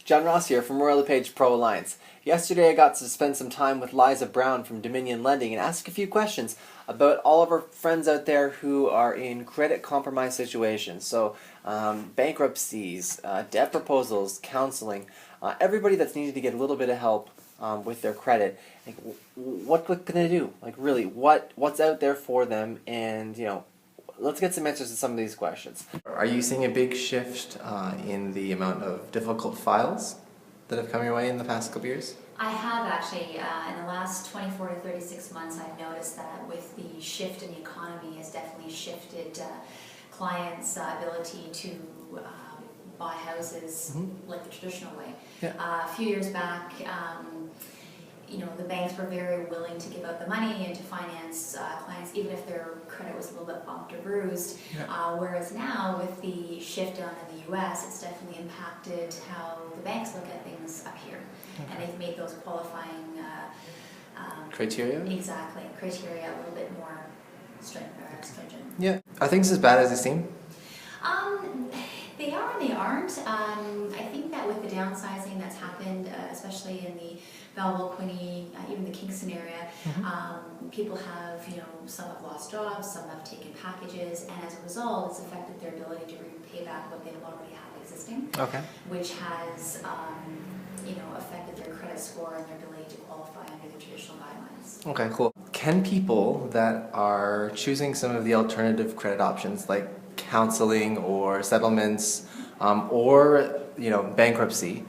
John Ross here from Royal LePage Pro Alliance. Yesterday I got to spend some time with Liza Brown from Dominion Lending and ask a few questions about all of our friends out there who are in credit compromise situations. So bankruptcies, debt proposals, counseling, everybody that's needed to get a little bit of help with their credit. Like, what can they do? Like, really, what's out there for them? And let's get some answers to some of these questions. Are you seeing a big shift in the amount of difficult files that have come your way in the past couple years? I have actually. In the last 24 to 36 months, I've noticed that with the shift in the economy has definitely shifted clients' ability to buy houses like the traditional way. Yeah. A few years back, the banks were very willing to give out the money and to finance clients, even if their credit was a little bit bumped or bruised. Yeah. Whereas now, with the shift down in the U.S., it's definitely impacted how the banks look at things up here. Okay. And they've made those qualifying criteria? Exactly. Criteria a little bit more stringent. Yeah. Are things as bad as they seem? They are and they aren't. I think that with the downsizing that's happened, especially in the Belleville, Quinte, even the Kingston area, people have, some have lost jobs, some have taken packages, and as a result, it's affected their ability to repay back what they already have existing. Okay. Which has, affected their credit score and their ability to qualify under the traditional guidelines. Okay, cool. Can people that are choosing some of the alternative credit options, like counseling or settlements, or bankruptcy,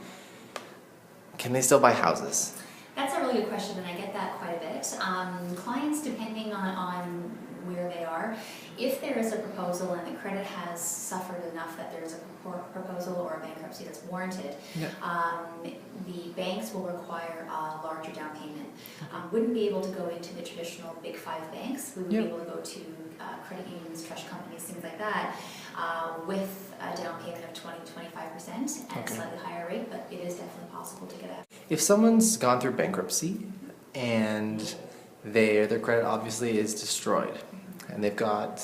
can they still buy houses? That's a really good question, and I get that quite a bit. Clients, depending on where they are, if there is a proposal and the credit has suffered enough that there's a proposal or a bankruptcy that's warranted, the banks will require a larger down payment. Wouldn't be able to go into the traditional big five banks. We would be able to go to credit unions, trust companies, things like that, with a down payment of 20-25% at a slightly higher rate, but it is definitely possible to get a... If someone's gone through bankruptcy and their credit obviously is destroyed, and they've got,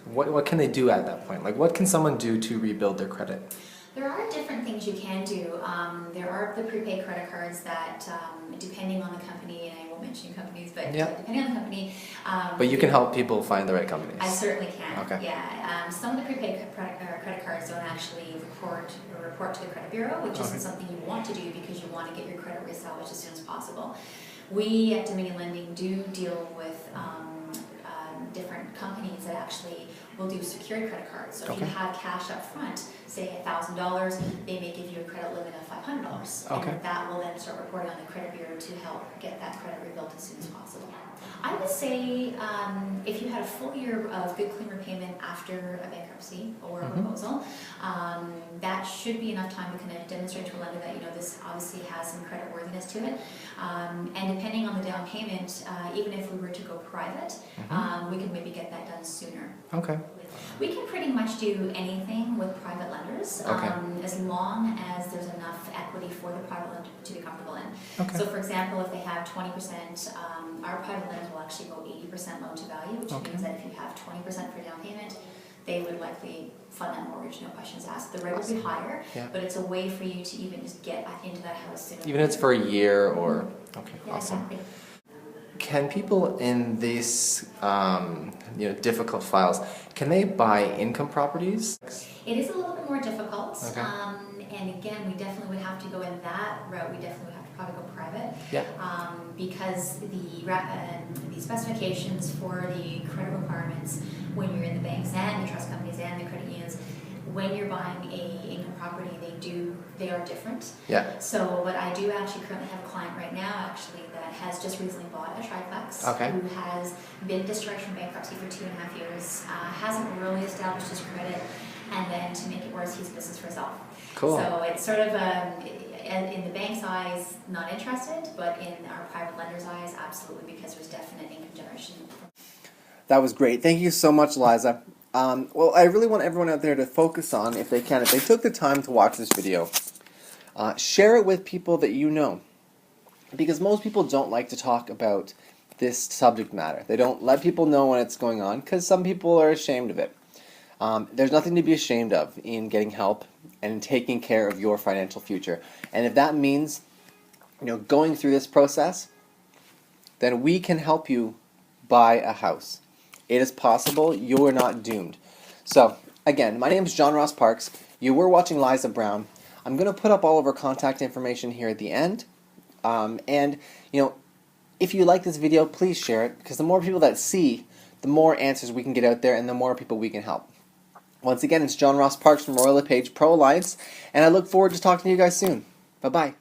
what can they do at that point? Like, what can someone do to rebuild their credit? There are different things you can do. There are the prepaid credit cards that, depending on the company, and I won't mention companies, but depending on the company... but you can help people find the right companies. I certainly can. Okay. Yeah. Some of the prepaid credit cards don't actually report to the credit bureau, which isn't something you want to do because you want to get your credit reestablished as soon as possible. We at Dominion Lending do deal with different companies that actually will do secured credit cards. So if you have cash up front, say $1,000, they may give you a credit limit of $500. And that will then start reporting on the credit bureau to help get that credit rebuilt as soon as possible. I would say if you had a full year of good clean repayment after a bankruptcy or a proposal, that should be enough time to kind of demonstrate to a lender that this obviously has some credit worthiness to it. And depending on the down payment, even if we were to go private, we could maybe get that done sooner. Okay. We can pretty much do anything with private lenders, as long as there's enough equity for the private lender to be comfortable in. So for example, if they have 20%, our private lenders will actually go 80% loan to value, which means that if you have 20% for down payment, they would likely fund that mortgage, no questions asked. The rate will be higher, but it's a way for you to even just get into that house sooner. Even if it's for a year or... awesome. Exactly. Can people in these difficult files, can they buy income properties? It is a little bit more difficult. And again, we definitely would have to go in that route. We definitely would have to probably go private. Because the specifications for the credit requirements when you're in the banks and the trust companies and the credit unions, when you're buying a income property, they are different. So, but I do actually currently have a client right now that has just recently bought a triplex, who has been discharged from bankruptcy for 2.5 years, hasn't really established his credit, and then to make it worse, he's business for himself. Cool. So it's sort of in the bank's eyes, not interested, but in our private lender's eyes, absolutely, because there's definite income generation. That was great. Thank you so much, Liza. Well, I really want everyone out there to focus on, if they took the time to watch this video, share it with people that you know. Because most people don't like to talk about this subject matter. They don't let people know when it's going on because some people are ashamed of it. There's nothing to be ashamed of in getting help and taking care of your financial future. And if that means, going through this process, then we can help you buy a house. It is possible. You are not doomed. So, again, my name is John Ross Parks. You were watching Liza Brown. I'm going to put up all of our contact information here at the end. If you like this video, please share it, because the more people that see, the more answers we can get out there and the more people we can help. Once again, it's John Ross Parks from Royal LePage Pro Alliance, and I look forward to talking to you guys soon. Bye-bye.